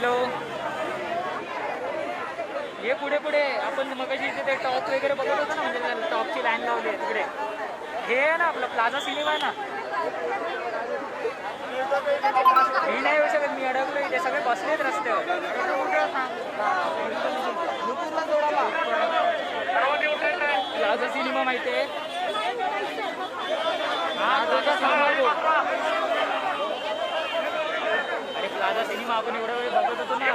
Hello, ये पुढे पुढे. आपण मगाशी इथे ते टॉप वगैरे बघत होतो ना, म्हणजे टॉपची लाईन लावली आहे तिकडे. हे आहे ना आपलं प्लाझा सिनेमा आहे ना. मी नाही येऊ शकत, मी अडकलो इथे. सगळे बसलेत रस्त्यावर. प्लाझा सिनेमा माहिती आहे? अरे प्लाझा सिनेमा आपण एवढा वेळ बघत होतो ना.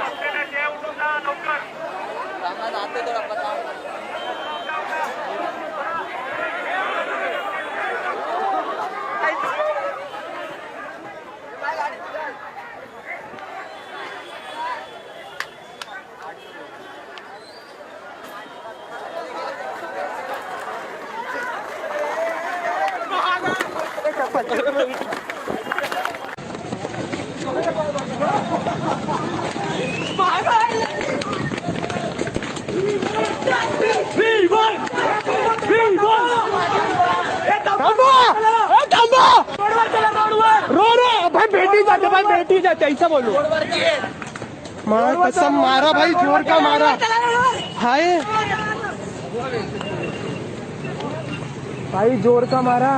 भेटी जाते ऐसा बोलो. कसम मारा भाई, जोर का मारा. हाय भाई, जोर का मारा.